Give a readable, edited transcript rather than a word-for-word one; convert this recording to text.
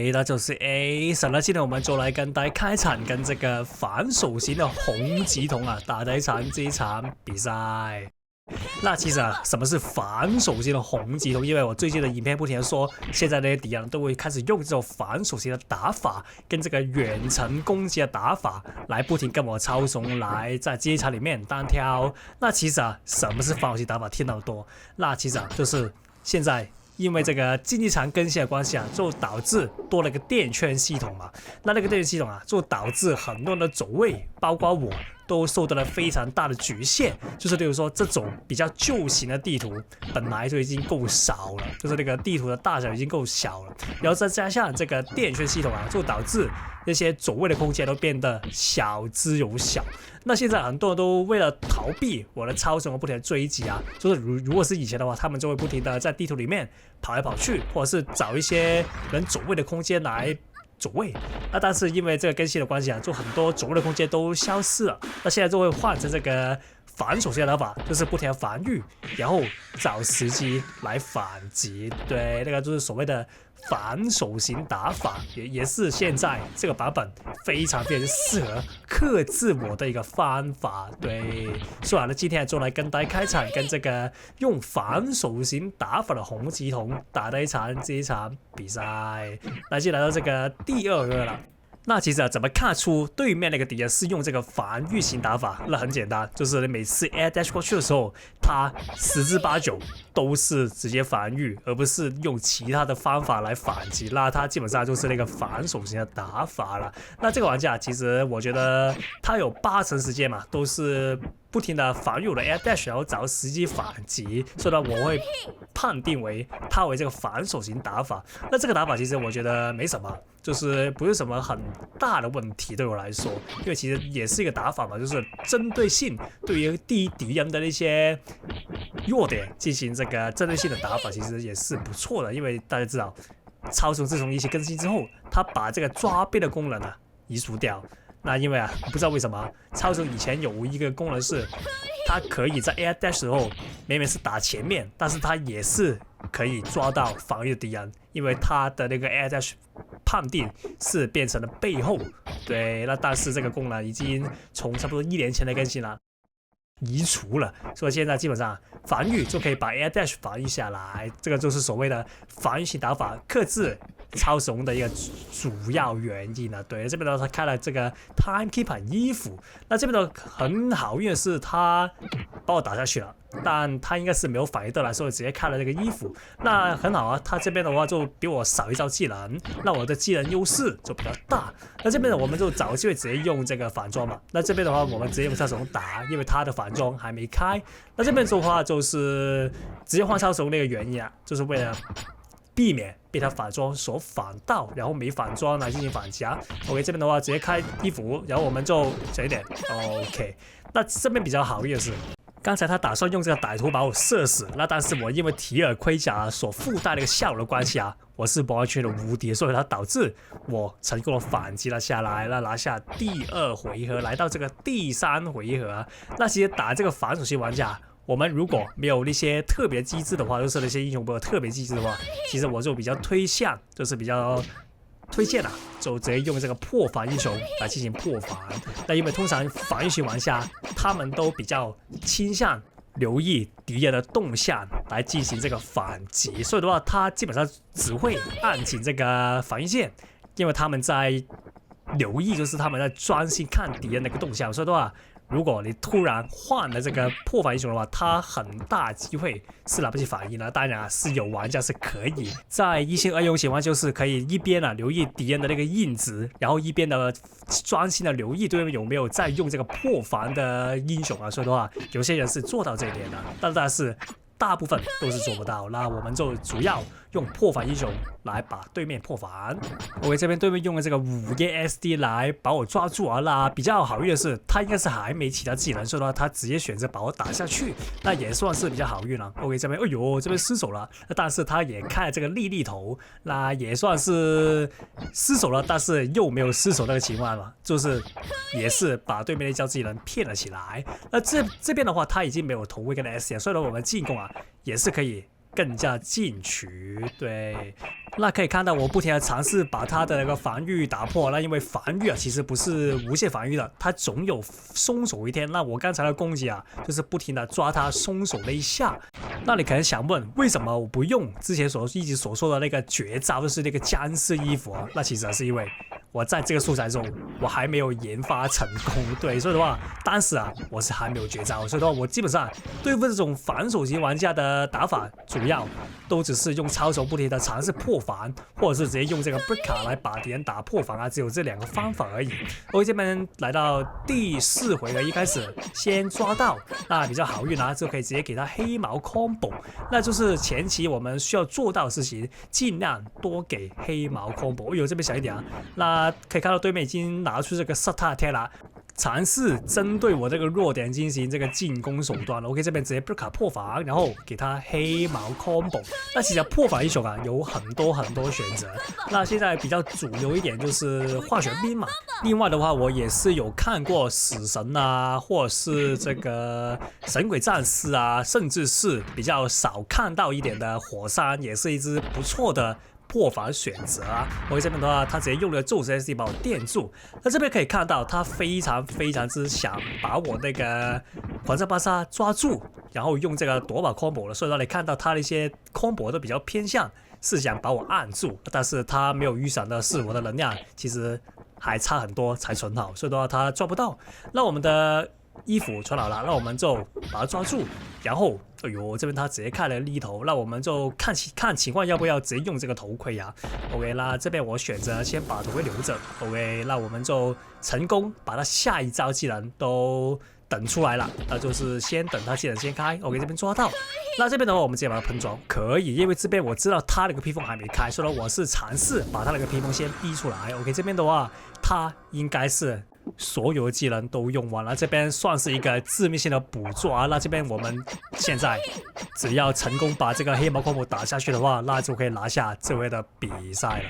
對，那就是 A 神了。今天我們就來跟大家開場，跟這個反手型的洪吉童打的這一場比賽。那其實什麼是反手型的洪吉童？因為我最近的影片不停的說，現在那些敵人都會開始用這種反手型的打法，跟這個遠程攻擊的打法來不停跟我操縱，來在這一場裡面單挑。那其實什麼是反手型打法？聽到多，那其實就是現在。因為這個競技場更新的關係就導致多了一個電圈系統嘛。那個電圈系統就導致很多人的走位，包括我，都受到了非常大的局限。就是例如說，這種比較舊型的地圖本來就已經夠少了，就是那個地圖的大小已經夠小了，然後再加上這個電圈系統就導致那些走位的空間都變得小之又小。那現在很多人都為了逃避我的操縱而不停的追擊就是如果是以前的話，他們就會不停的在地圖裡面跑來跑去，或者是找一些能走位的空間來走位。那但是因為這個更新的關係就很多走位的空間都消失了。那現在就會換成這個反手型的打法，就是不停的防禦，然後找時機來反擊。對，那個就是所謂的反手型打法，也是現在這個版本非常適合克制我的一個方法。对，所以呢，今天就來跟大家開場，跟這個用反手型打法的洪吉童打的這一場比賽。那就來到這個第二個了。那其實怎麼看出對面那個敵人是用這個防禦型打法？那很簡單，就是你每次 air dash 過去的時候，他10之8九都是直接防禦，而不是用其他的方法來反擊。那他基本上就是那個反手型的打法了。那這個玩家其實我覺得他有80%時間嘛，都是不停的防禦我的 air dash， 然後找時機反擊，所以呢，我會判定為他為這個反手型打法。那這個打法其實我覺得沒什麼，就是不是什麼很大的問題對我來說，因為其實也是一個打法嘛，就是針對性對於敵人的那些弱點進行這個針對性的打法，其實也是不錯的。因為大家知道，操縱自從一些更新之後，他把這個抓邊的功能移除掉。那因為不知道為什麼操縱以前有一個功能是，它可以在 air dash 時候明明是打前面，但是它也是可以抓到防禦的敵人，因為它的那個 air dash 判定是变成了背後。对，那但是這個功能已經從差不多1年前的更新了，移除了，所以現在基本上防禦就可以把 air dash 防禦下來。這個就是所謂的防禦型打法克制超雄的一個主要原因了。對，這邊呢他開了這個 Timekeeper 衣服，那這邊呢很好運的是他把我打下去了，但他應該是沒有反應到來，所以直接開了這個衣服。那很好他這邊的話就比我少一招技能，那我的技能優勢就比較大。那這邊呢我們就找機會直接用這個反裝嘛。那這邊的話我們直接用超雄打，因為他的反裝還沒開。那這邊的話就是直接換超雄那個原因就是為了避免被他反裝所反到，然後沒反裝來進行反擊。OK， 這邊的話直接開衣服，然後我們就這一點。OK， 那這邊比較好意的是，剛才他打算用這個歹徒把我射死，那但是我因為提爾盔甲所附帶的一個效果的關係我是完全的無敵，所以它導致我成功的反擊了下來，那拿下第2回合，來到這個第3回合。那其實打這個反手型玩家，我們如果沒有那些特別機制的話，就是那些英雄没有特別機制的話，其實我就比較推薦就直接用這個破防英雄來進行破防。那因為通常防禦型玩家他們都比較傾向留意敵人的動向來進行這個反擊，所以的話他基本上只會按緊這個防禦鍵，因為他們在留意，就是他們在專心看敵人的一個動向，所以的話如果你突然換了這個破防英雄的話，他很大機會是來不及反應了。當然是有玩家是可以在1星2用情況，就是可以一邊留意敵人的那個印子，然後一邊的專心的留意对面有沒有在用這個破防的英雄所以的話，有些人是做到這一點的，但是大部分都是做不到。那我們就主要用破防英雄來把對面破防。OK， 這邊對面用了這個5葉 SD 來把我抓住那比較好運的是，他應該是還沒其他技能，所以的話他直接選擇把我打下去，那也算是比較好運了。OK， 這邊哎呦，這邊失手了，但是他也開了這個莉莉頭，那也算是失手了，但是又沒有失手那個情況嘛，就是也是把對面的一招技能騙了起來。那這邊的話他已經沒有頭位跟 S 了，所以呢我們進攻也是可以更加進取。对，那可以看到我不停的嘗試把他的那個防禦打破。那因為防禦啊，其實不是無限防禦的，它總有鬆手一天。那我剛才的攻擊啊，就是不停的抓他鬆手那一下。那你可能想問，為什麼我不用之前一直所說的那個絕招，就是那個僵屍衣服啊？那其實是因為我在這個素材中，我還沒有研發成功。對，所以的話，當時啊，我是還沒有絕招，所以的話，我基本上對付這種反手型玩家的打法，主要都只是用操守不停的嘗試破防，或者是直接用這個 breaker 來把敵人打破防啊，只有這兩個方法而已。我這邊來到第4回合一開始，先抓到，那比較好運啊，就可以直接給他黑毛 combo， 那就是前期我們需要做到的事情，盡量多給黑毛 combo。哎呦，這邊小一點啊，那可以看到對面已經拿出這個 Sata 了。嘗試針對我這個弱點進行這個進攻手段了。OK， 這邊直接 breaker 破防，然後給他黑毛 combo。那其實破防英雄啊有很多選擇。那現在比較主流一點就是化學兵嘛。另外的話，我也是有看過死神啊，或者是這個神鬼戰士啊，甚至是比較少看到一點的火山，也是一支不錯的破防選擇啊。我這邊的話，他直接用了宙斯 SD 把我墊住。那這邊可以看到，他非常之想把我那個狂戰巴薩抓住，然後用這個躲把 combo 了。所以說你看到他的一些 combo 都比較偏向是想把我按住，但是他沒有預想的是我的能量其實還差很多才存好，所以的話他抓不到。那我們的衣服穿好了，那我們就把它抓住，然後哎呦，這邊他直接開了立頭，那我們就看情況要不要直接用這個頭盔啊。OK， 那這邊我選擇先把頭盔留着。OK， 那我們就成功把他下一招技能都等出來了，那就是先等他技能先開。OK， 這邊抓到，那這邊的話我們直接把它噴裝，可以，因為這邊我知道他那個披風還沒開，所以我是嘗試把他那個披風先逼出來。OK， 這邊的話他應該是所有的技能都用完了，這邊算是一個致命性的捕捉。那這邊我們現在只要成功把這個黑毛combo打下去的話，那就可以拿下這回的比賽了。